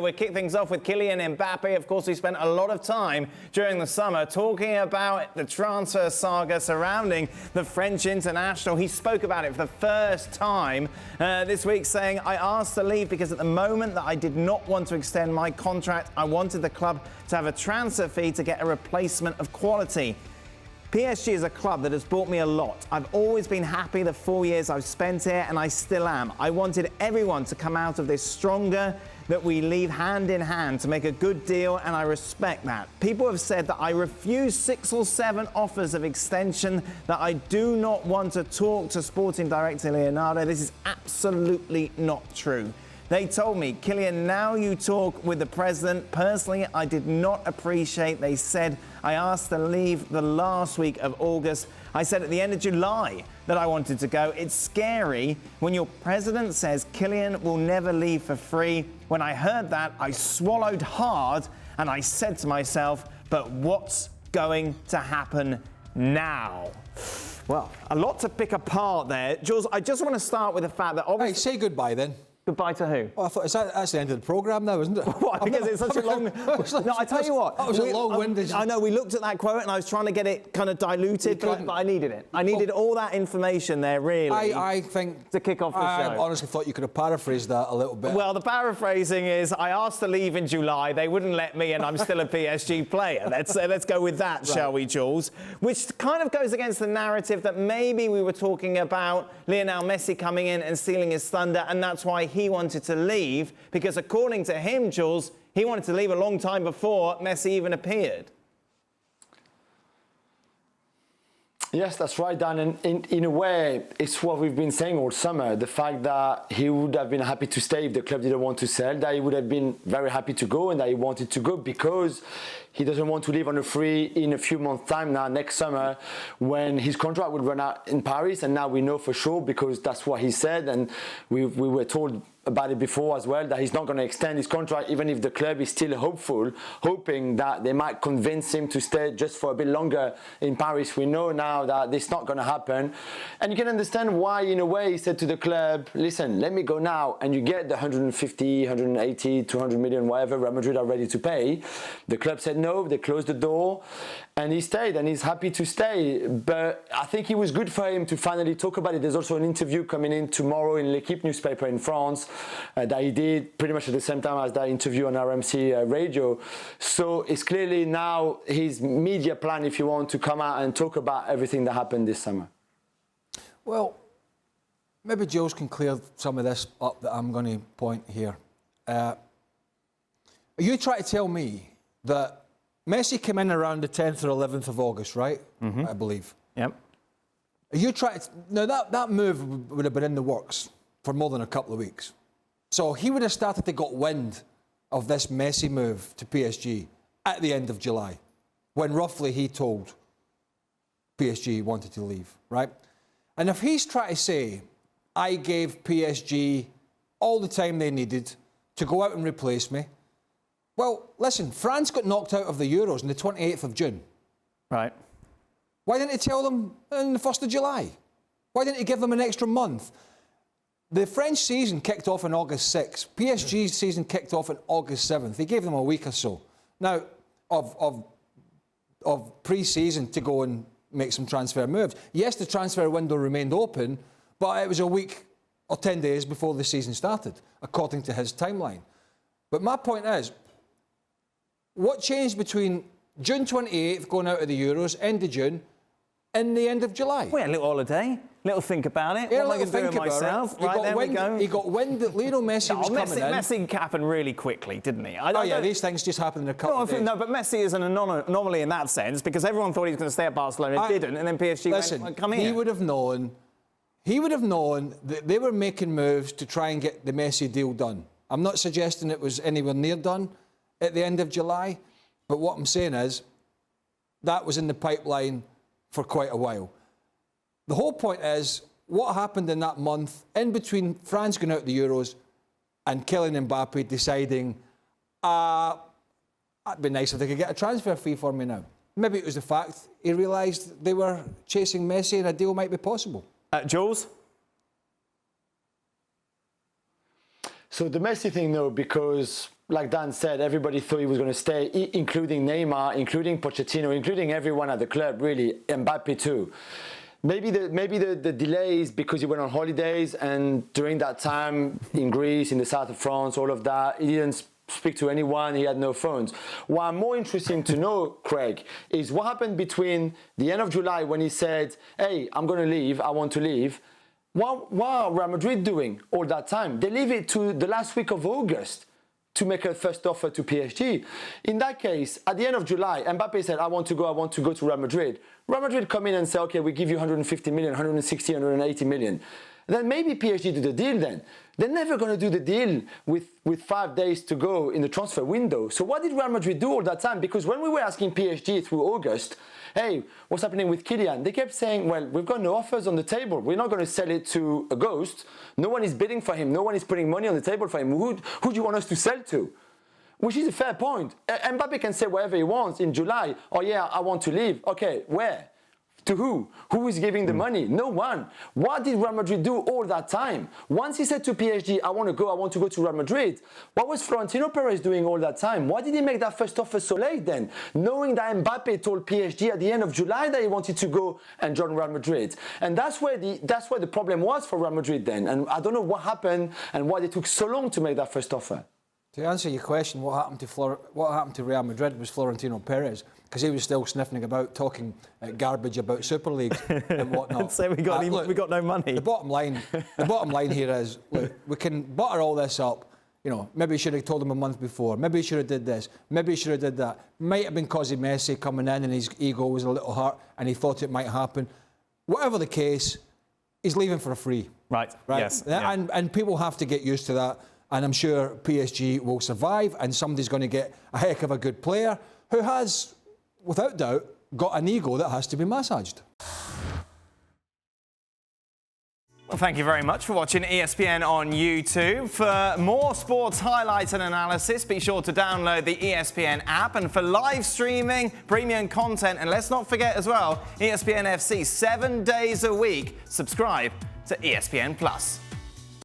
We'll kick things off with Kylian Mbappe. Of course, we spent a lot of time during the summer talking about the transfer saga surrounding the French international. He spoke about it for the first time this week, saying, I asked to leave because at the moment that I did not want to extend my contract, I wanted the club to have a transfer fee to get a replacement of quality. PSG is a club that has brought me a lot. I've always been happy the 4 years I've spent here, and I still am. I wanted everyone to come out of this stronger, that we leave hand in hand to make a good deal, and I respect that. People have said that I refuse 6 or 7 offers of extension, that I do not want to talk to Sporting Director Leonardo. This is absolutely not true. They told me, Kylian, now you talk with the president. Personally, I did not appreciate. They said I asked to leave the last week of August. I said at the end of July that I wanted to go. It's scary when your president says Kylian will never leave for free. When I heard that, I swallowed hard and I said to myself, but what's going to happen now? Well, a lot to pick apart there. Jules, I just want to start with the fact that obviously... Hey, say goodbye then. Goodbye to who? Oh, I thought that's the end of the programme now, isn't it? What? Because it's such a long... No, I tell you what. That was a long-winded... I know, we looked at that quote and I was trying to get it kind of diluted, but I needed it. I needed all that information there, really. I think... To kick off the show. I honestly thought you could have paraphrased that a little bit. Well, the paraphrasing is, I asked to leave in July, they wouldn't let me, and I'm still a PSG player. Let's go with that, right. Shall we, Jules? Which kind of goes against the narrative that maybe we were talking about Lionel Messi coming in and stealing his thunder, and that's why he wanted to leave, because according to him, Jules, he wanted to leave a long time before Messi even appeared. Yes, that's right, Dan. And in a way, it's what we've been saying all summer. The fact that he would have been happy to stay if the club didn't want to sell, that he would have been very happy to go, and that he wanted to go because he doesn't want to leave on a free in a few months' time now, next summer, when his contract would run out in Paris. And now we know for sure, because that's what he said, and we were told about it before as well, that he's not going to extend his contract, even if the club is still hopeful, hoping that they might convince him to stay just for a bit longer in Paris. We know now that this is not going to happen. And you can understand why, in a way, he said to the club, listen, let me go now, and you get the 150, 180, 200 million, whatever Real Madrid are ready to pay. The club said no, they closed the door, and he stayed, and he's happy to stay. But I think it was good for him to finally talk about it. There's also an interview coming in tomorrow in L'Equipe newspaper in France that he did pretty much at the same time as that interview on RMC radio. So it's clearly now his media plan, if you want, to come out and talk about everything that happened this summer. Well, maybe Jules can clear some of this up that I'm going to point here. Are you trying to tell me that Messi came in around the 10th or 11th of August, right? Mm-hmm. I believe. Yep. Are you trying to... Now, that move would have been in the works for more than a couple of weeks. So he would have started to get wind of this Messi move to PSG at the end of July, when roughly he told PSG he wanted to leave, right? And if he's trying to say, I gave PSG all the time they needed to go out and replace me, well, listen, France got knocked out of the Euros on the 28th of June. Right. Why didn't he tell them on the 1st of July? Why didn't he give them an extra month? The French season kicked off on August 6th. PSG's season kicked off on August 7th. He gave them a week or so. Now, of pre-season to go and make some transfer moves. Yes, the transfer window remained open, but it was a week or 10 days before the season started, according to his timeline. But my point is, what changed between June 28th, going out of the Euros, end of June, and the end of July? Well, a little holiday, little think about it. Yeah, what am I going to do with myself? Right, there we go. He got wind that Lionel Messi was coming in. Messi happened really quickly, didn't he? These things just happen in a couple of days. No, but Messi is an anomaly in that sense, because everyone thought he was going to stay at Barcelona, didn't, and then PSG went, come here. He would have known that they were making moves to try and get the Messi deal done. I'm not suggesting it was anywhere near done at the end of July, but what I'm saying is that was in the pipeline for quite a while. The whole point is what happened in that month in between France going out the Euros and Kylian Mbappe deciding, it'd be nice if they could get a transfer fee for me now. Maybe it was the fact he realised they were chasing Messi and a deal might be possible. Jules? So the Messi thing, though, because like Dan said, everybody thought he was going to stay, including Neymar, including Pochettino, including everyone at the club, really, Mbappe too. Maybe the delay is because he went on holidays, and during that time in Greece, in the south of France, all of that, he didn't speak to anyone, he had no phones. What I'm more interested to know, Craig, is what happened between the end of July when he said, hey, I'm going to leave, I want to leave. What are Real Madrid doing all that time? They leave it to the last week of August to make a first offer to PSG. In that case, at the end of July, Mbappe said, I want to go to Real Madrid. Real Madrid come in and say, okay, we give you 150 million, 160, 180 million. Then maybe PSG do the deal then. They're never going to do the deal with 5 days to go in the transfer window. So what did Real Madrid do all that time? Because when we were asking PSG through August, hey, what's happening with Kylian? They kept saying, well, we've got no offers on the table. We're not going to sell it to a ghost. No one is bidding for him. No one is putting money on the table for him. Who do you want us to sell to? Which is a fair point. Mbappe can say whatever he wants in July. Oh yeah, I want to leave. Okay, where? To who? Who is giving the money? No one. What did Real Madrid do all that time? Once he said to PSG, I want to go to Real Madrid, what was Florentino Perez doing all that time? Why did he make that first offer so late then? Knowing that Mbappe told PSG at the end of July that he wanted to go and join Real Madrid. And that's where the problem was for Real Madrid then. And I don't know what happened and why they took so long to make that first offer. To answer your question, what happened to Real Madrid was Florentino Perez, because he was still sniffing about, talking garbage about Super Leagues and whatnot. So we got no money. The bottom line here is, look, we can butter all this up. You know, maybe he should have told him a month before. Maybe he should have did this. Maybe he should have did that. Might have been because of Messi coming in and his ego was a little hurt and he thought it might happen. Whatever the case, he's leaving for free. Right. Yes. And people have to get used to that. And I'm sure PSG will survive, and somebody's going to get a heck of a good player who has, without doubt, got an ego that has to be massaged. Well, thank you very much for watching ESPN on YouTube. For more sports highlights and analysis, be sure to download the ESPN app. And for live streaming, premium content, and let's not forget as well, ESPN FC 7 days a week. Subscribe to ESPN+.